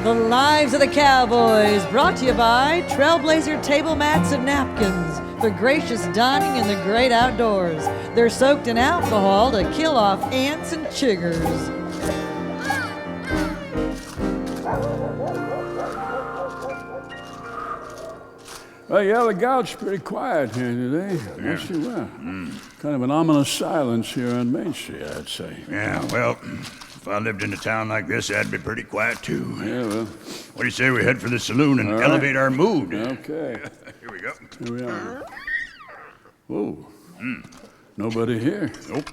The Lives of the Cowboys, brought to you by Trailblazer Table Mats and Napkins for gracious dining in the great outdoors. They're soaked in alcohol to kill off ants and chiggers. Well, yeah, the gout's pretty quiet here today. Yeah. Yes, you are. Kind of an ominous silence here on Main Street, I'd say. Yeah, well, if I lived in a town like this, that'd be pretty quiet, too. Yeah, well. What do you say we head for the saloon and elevate our mood? Okay. Here we go. Here we are. Whoa. Nobody here. Nope.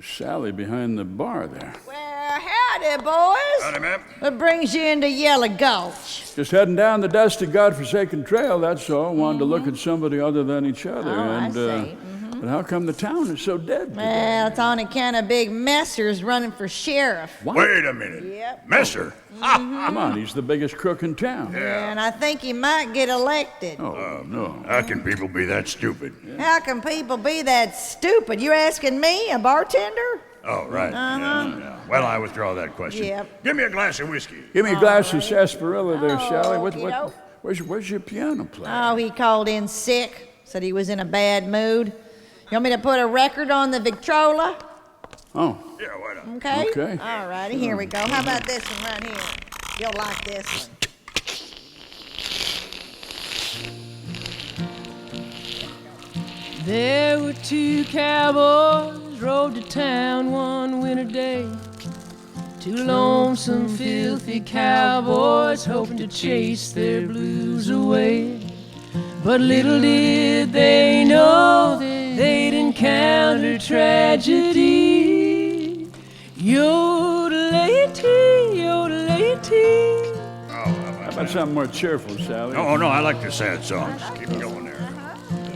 Sally behind the bar there. Well, howdy, boys. Howdy, ma'am. What brings you into Yellow Gulch? Just heading down the dusty, godforsaken trail, that's all. Wanted to look at somebody other than each other. I see. But how come the town is so dead today? Well, it's on account of Big Messer's running for sheriff. What? Wait a minute. Yep. Messer? Come on, he's the biggest crook in town. Yeah, and I think he might get elected. Oh, no. How can people be that stupid? How can people be that stupid? You asking me, a bartender? Oh, right. Yeah. Well, I withdraw that question. Yep. Give me a glass of whiskey. Give me a glass of sarsaparilla there, Sally. okey-doke. Where's your piano player? Oh, he called in sick, said he was in a bad mood. You want me to put a record on the Victrola? Oh, Yeah, why not? Okay. Okay. All righty, here we go. How about this one right here? You'll like this one. There were two cowboys rode to town one winter day. Two lonesome, filthy cowboys hoping to chase their blues away. But little did they know they'd encounter tragedy. Yodelay-tee, yodelay-tee. how about something more cheerful, Sally? Oh, no, I like the sad songs. Keep going there.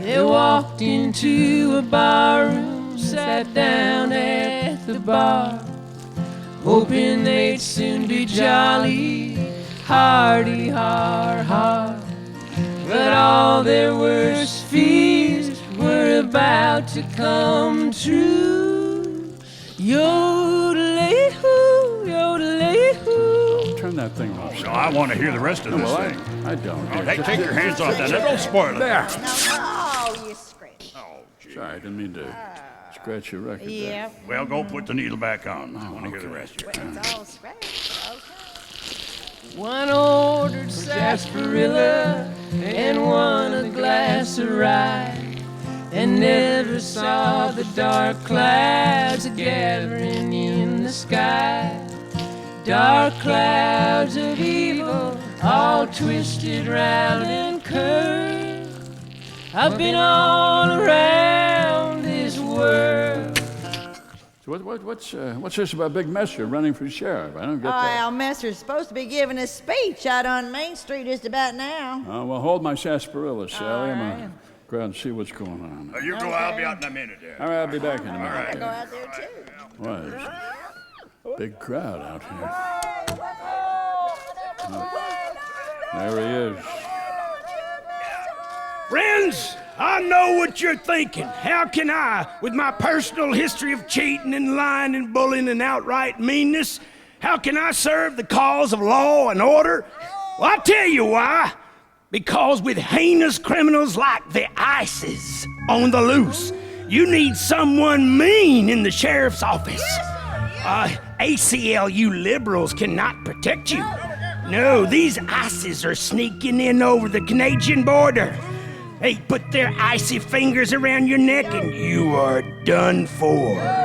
They walked into a barroom, sat down at the bar, hoping they'd soon be jolly, hearty, har. But all their worst fears were about to come true. Yodelay-hoo, yodelay-hoo. Turn that thing off, No, Sally. I want to hear the rest of this Well, thing. I don't. Oh, hey, take your hands off that. Don't spoil it. There. Oh, you scratch. Oh, gee. Sorry, I didn't mean to scratch your record there. Yep. Well, go put the needle back on. I want to hear the rest of it. It's all scratched. Okay. One ordered sarsaparilla and one a glass of rye, and never saw the dark clouds gathering in the sky. Dark clouds of evil, all twisted round and curved. I've been all around this world. So what's this about Big Messer running for sheriff? I don't get that. Well, Messer's supposed to be giving a speech out on Main Street just about now. Oh, well, hold my sarsaparilla, Sally. I'm going to go out and see what's going on. You go, I'll be out in a minute there. All right, I'll be back in a minute. I go out there too. What? There's a big crowd out here. There he is. Friends, I know what you're thinking. How can I, with my personal history of cheating and lying and bullying and outright meanness, how can I serve the cause of law and order? Well, I'll tell you why. Because with heinous criminals like the ICES on the loose, you need someone mean in the sheriff's office. ACLU liberals cannot protect you. No, these ICES are sneaking in over the Canadian border. They put their icy fingers around your neck and you are done for.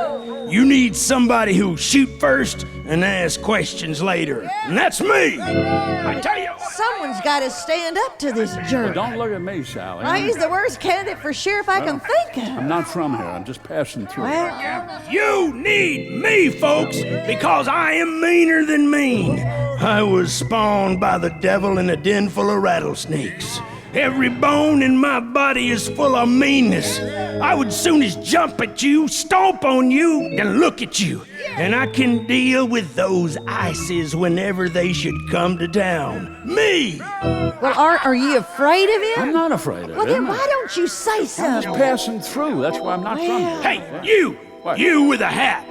You need somebody who'll shoot first and ask questions later. And that's me. I tell you what. Someone's got to stand up to this jerk. Don't look at me, Sally. Well, he's the worst candidate for sheriff I can think of. I'm not from here. I'm just passing through. Well, You need me, folks, because I am meaner than mean. I was spawned by the devil in a den full of rattlesnakes. Every bone in my body is full of meanness. I would soon as jump at you, stomp on you, and look at you. And I can deal with those ICES whenever they should come to town. Me! well, are you afraid of him? I'm not afraid of Well, then him. why don't you say I'm just something? passing through. That's why I'm not from here. Hey, you! What? You with a hat!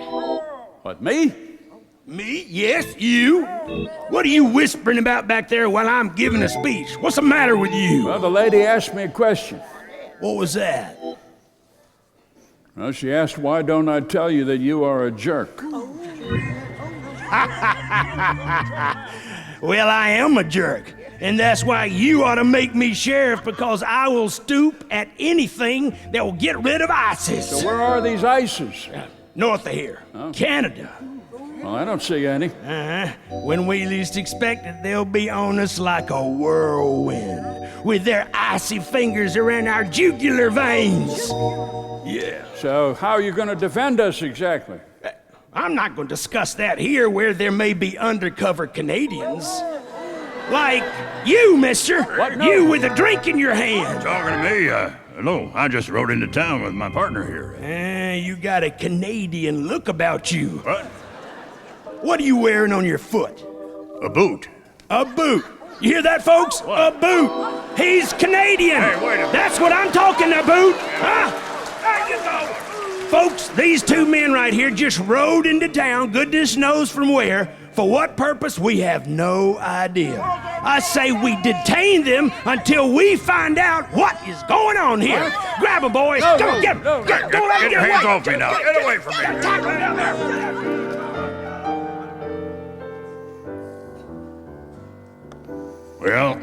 What, me? Me? Yes, you? What are you whispering about back there while I'm giving a speech? What's the matter with you? Well, the lady asked me a question. What was that? Well, she asked, why don't I tell you that you are a jerk? Well, I am a jerk. And that's why you ought to make me sheriff, because I will stoop at anything that will get rid of ISIS. So where are these ISIS? North of here. Oh. Canada. Well, I don't see any. When we least expect it, they'll be on us like a whirlwind, with their icy fingers around our jugular veins. Yeah. So how are you going to defend us exactly? I'm not going to discuss that here where there may be undercover Canadians. Like you, mister. What? No. You with a drink in your hand. Talking to me? No, I just rode into town with my partner here. You got a Canadian look about you. What? What are you wearing on your foot? A boot. A boot. You hear that, folks? What? A boot. He's Canadian. Hey, wait a minute. That's what I'm talking about. Huh? Folks, these two men right here just rode into town, goodness knows from where. For what purpose, we have no idea. I say we detain them until we find out what is going on here. What? Grab them, boys. No, Come no, on, get them. no, Get your hands off me now. Get away from me. Tackle them down there. Well,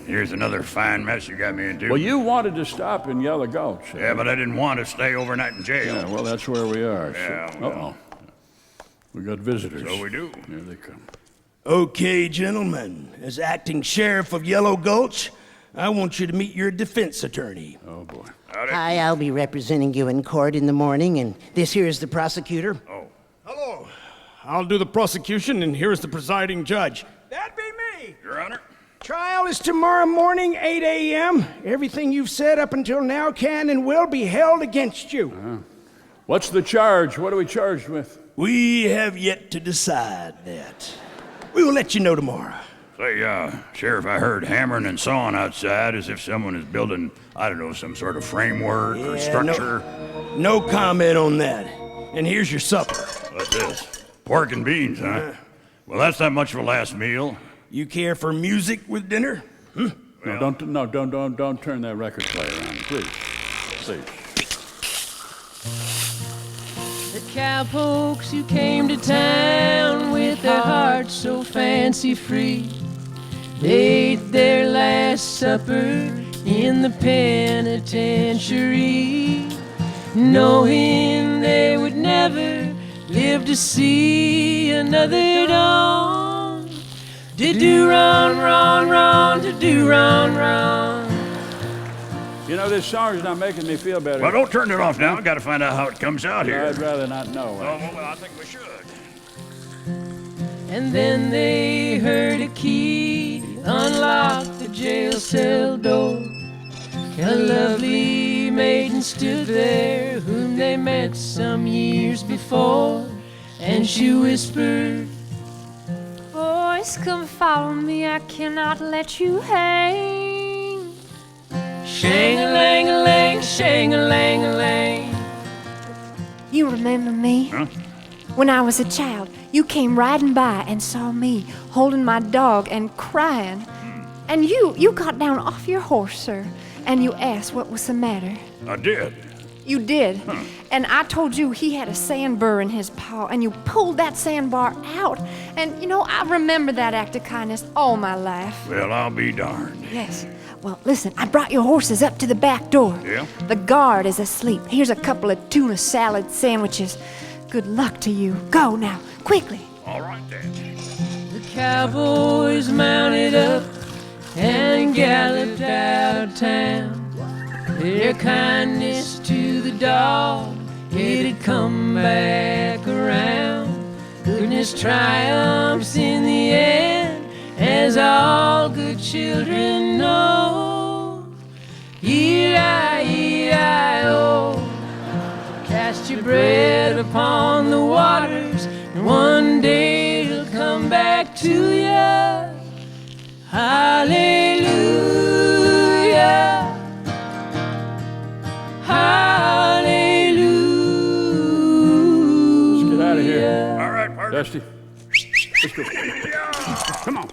here's another fine mess you got me into. Well, you wanted to stop in Yellow Gulch. Yeah, but I didn't want to stay overnight in jail. Yeah, well, that's where we are. Yeah, So. well. Uh-oh. We got visitors. So we do. Here they come. Okay, gentlemen. As acting sheriff of Yellow Gulch, I want you to meet your defense attorney. Oh, boy. Howdy. Hi, I'll be representing you in court in the morning, and this here is the prosecutor. Oh. Hello. I'll do the prosecution, and here's the presiding judge. That'd be me. Your Honor? Trial is tomorrow morning, 8 a.m. Everything you've said up until now can and will be held against you. What's the charge? What are we charged with? We have yet to decide that. We will let you know tomorrow. Say, Sheriff, I heard hammering and sawing outside as if someone is building, I don't know, some sort of framework or structure. No comment on that. And here's your supper. What's this? Pork and beans, huh? Well, that's not much of a last meal. You care for music with dinner? No, don't turn that record player on, please. Please. The cowpokes who came to town with their hearts so fancy free, they ate their last supper in the penitentiary, knowing they would never live to see another dawn. To do run, run, run, to do run, run. You know, this song is not making me feel better. Well, don't turn it off now. I gotta find out how it comes out here. I'd rather not know. Oh, well, I think we should. And then they heard a key unlock the jail cell door. A lovely maiden stood there whom they met some years before, and she whispered, "Boys, come follow me, I cannot let you hang." shang-a-lang-a-lang, shang-a-lang-a-lang. You remember me? Huh? When I was a child, you came riding by and saw me holding my dog and crying. And you got down off your horse, sir, and you asked what was the matter. I did. You did. And I told you he had a sandburr in his paw, and you pulled that sandbar out. And, you know, I remember that act of kindness all my life. Well, I'll be darned. Yes. Well, listen, I brought your horses up to the back door. Yeah? The guard is asleep. Here's a couple of tuna salad sandwiches. Good luck to you. Go now, quickly. All right, then. The cowboys mounted up and galloped out of town. Their kindness to the dog, it had come back around. Goodness triumphs in the end, as all good children know. E-I-E-I-O. Cast your bread upon the waters, and one day it'll come back to you. Hallelujah. Hallelujah. Let's get out of here. All right, partner. Dusty. Come on.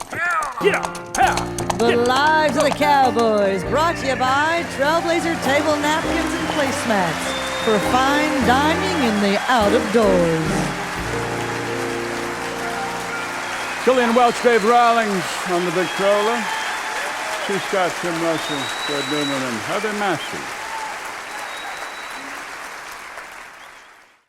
Get up. The Lives of the Cowboys, brought to you by Trailblazer Table Napkins and Placemats for fine dining in the out of doors. Gillian, Welch, Dave Rawlings on the Victrola. Sue Scott, Tim Russell, Fred Newman, and Heather Masse.